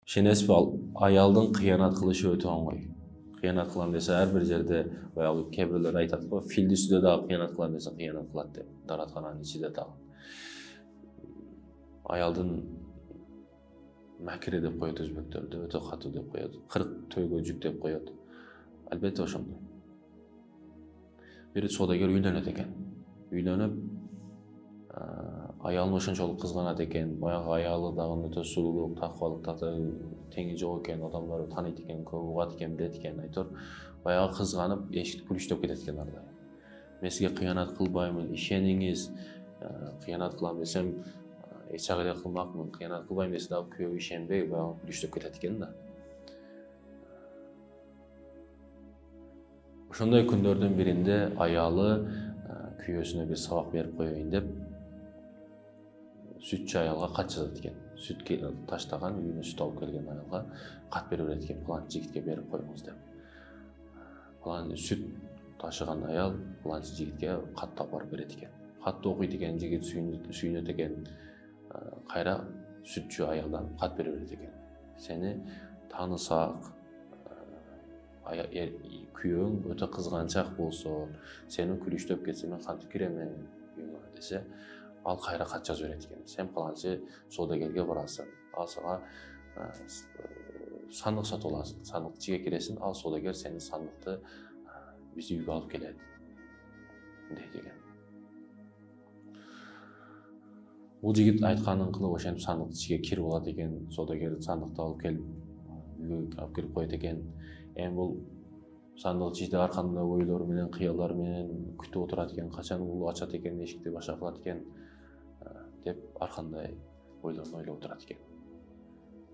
Ишенесизби, аялдын кыянат кылышы өтө оңой. Кыянат кылам десе ар бир жерде баягы кээ бирлер айтат го, филди үстүдө дагы кыянат кылам десе кыянат кылат деп. Дараткананын ичинде дагы. Аялдын макири деп коет өзбектөрдө, өтө катуу деп коет. 40 төйгө жүктөп коет. Албетте ошондой. Бир содагер үйлөнөт экен. Үйлөнүп, аялын ошончолук кызганат экен. Баягы аялы дагы өтө сулуулук, такыбалык, теңи жок экен, адамдар тааныйт экен, көп угат экен, билет экен, айтор. Баягы кызганып, эшикти күлүштөп кетет экен ар дайым. Мен сизге кыянат кылбаймын, ишениңиз. Кыянат кылам десем, эч жак эле кылмакмын. Кыянат кылбайм десе дагы күйөө ишенбей, баягы күлүштөп кетет экен да. Ошондой күндөрдүн биринде аялы күйөөсүнө бир сабак берип коеюн деп сүтчү аялга кат жазат экен. Сүт таштаган, үйүнө сүт алып келген аялга кат берип берет экен, план жигитке берип коюңуз деп. План сүт ташыган аял план жигитке катты алып барып берет экен. Катты окуйт экен, жигит сүйүнөт экен. Кайра сүтчү аялдан кат берип берет экен. Сени таанысак, күйөөң өтө кызганчак болсо, сени күлүштөп кетсе мен кантип киремен үйүңө десе, ал кайра кат жазып берет экен. Сен паланчы содагерге барасың, ал сага сандык сатып аласың, сандыктын ичиге киресиң, ал содагер сенин сандыкты биздин үйгө алып келет дейт экен. Бул жигит айтканын кылып ошентип сандыктын ичиге кирип алат экен, содагер сандыкты алып келип үйгө алып кирип коет экен. Эми бул сандык ичинде ар кандай ойлор менен, кыялдар менен күтүп отурат экен, качан бул ачат экен, эшикти баша кылат экен деп ар кандай ойлорун ойлоп отурат экен.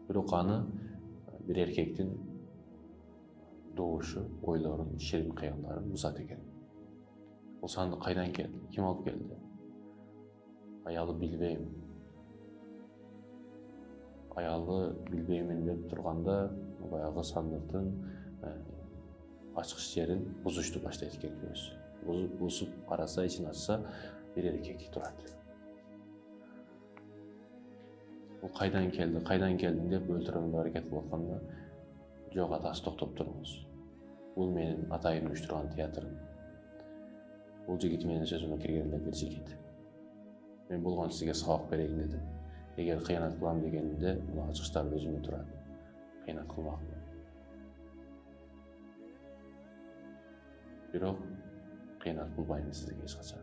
Бирок аны бир эркектин добушу, ойлорун, ширин кыялдарын бузат экен. Бул сандык кайдан келди? Ким алып келди? Аялы билбейм. Аялы билбеймин деп турганда, баягы сандыктын ачкыч жерин бузушту баштайт экен күйөөсү. Бузуп караса, ичин ачса, бир эркек турат. Бул кайдан келдиң деп өлтүрүүгө аракет кылып атканда, жок, атасы токтоп туруңуз. Бул менин атайым уюштурган театрым. Бул жигит менин сөзүмө кирген эле бир жигит. Мен болгон сизге сабак берейин дедим. Эгер кыянат кылам дегенимде, мына ачкычтар өзүмө турат. Кыянат кылмакмын. Бирок кыянат кылбайм сизге эч качан.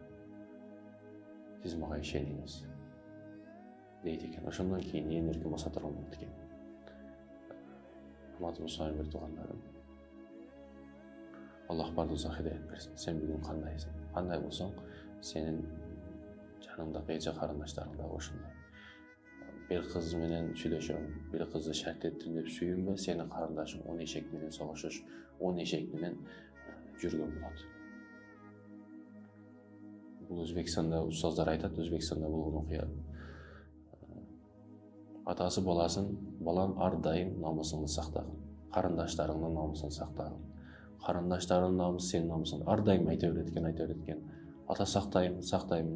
Сиз мага ишениңиз дейт экен. Ошондон кийин эң эркин босотурган болот экен. Урматтуу мусулман бир туугандарым, Аллах бардыгыбызга хидayet берсин. Сен бүгүн кандайсың? Кандай болсоң, сенин жаныңдагы эже карындаштарың да ошондой. Bir kız менен сүйлөшөм, bir kızды шарт еттим деп сүйүнбө, сенин карындашың 10 эшек менен согушуш, 10 эшек менен жүргөн болот. Бул Өзбекстанда устаздар айтат, Өзбекстанда болгон окуя. Атасы баласын, балам ар дайым намысыңды сактагын, карындаштарыңдын намысын сактагын. Карындаштарыңдын намысы сенин намысың. Ар дайым айта берет экен. Ата сактайм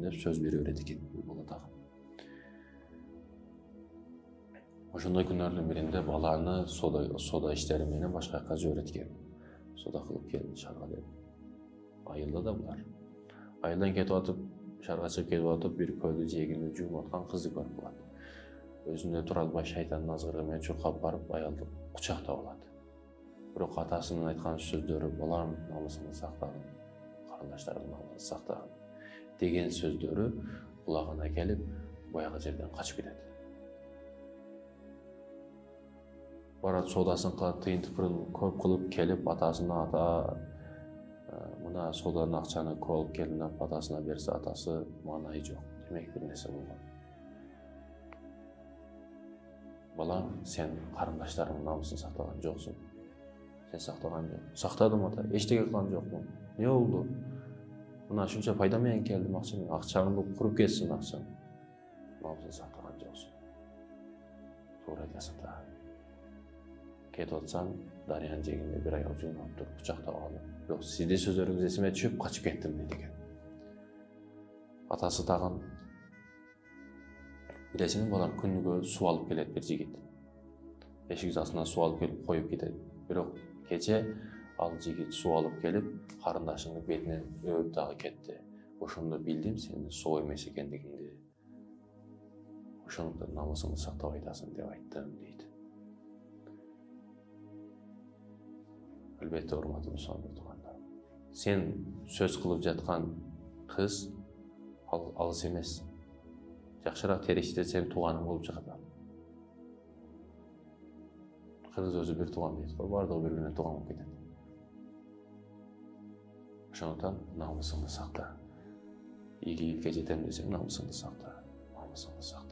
деп сөз бере берет экен бул бала дагы. Ошондой күндөрдүн биринде баланы сода иштери менен башка жака жиберет экен. Сода кылып кел шаарга деп. Айылда да булар. Айылдан кетип атып, шаарга чыгып кетип атып, бир көлдү жээгинде жуунуп аткан кызды көрүп калат. Өзүндө тура албай шайтандын азгырыгы менен чуркап барып аялды кучактап алат. Бирок атасынын айткан сөздөрү, балам намысыңды сактагын, карындаштарыңдын намысын сактагын деген сөздөрү кулагына келип, баягы жерден качып кетет. Барат содасын кылат, тыйын-тыпырын көп кылып келип атасына, ата мына соданын акчаны көп алып келдим деп атасына берсе, атасы маанайы жок. Демек бир нерсе болгон. Балам, сен карындаштарыңдын намысын сактаган жоксуң. Сен сактаган жок. Сактадым ата, эчтеке кылган жокмун. Эмне болду? Мына ушунча пайда менен келдим, акчаңды куруп кетсин акчаң. Намысын сактаган жоксуң. Туура айтасың да. Кетип атсаң, дарыянын жээгинде бир аял жуунуп туруп кучактап алып, жок, сиздин сөздөрүңүз эсиме түшүп качып кеттим дейт экен. Атасы тагын билесиңби, балам, күнүгө суу алып келет бир жигит. эшик астынан суу алып келип коюп кетет. Бирок кече ал жигит суу алып келип карындашынын бетинен өбүп дагы кетти. Ошондо билдим сенин соо эмес экендигиңди. Ошондо намысыңды сактап айтасың деп айттым дейт. Албетте урматтуу мусулман туугандар. Сен сөз кылып жаткан кыз алыс эмес. Жакшыраак териштер сенин тууганың болуп чыгат. Кыргыз өзү бир тууган дейт го, бардыгы бири-бирине тууган болуп кетет. Ошондуктан намысыңды сакта. Ийгиликке жетем десең намысыңды сакта. Намысыңды сакта.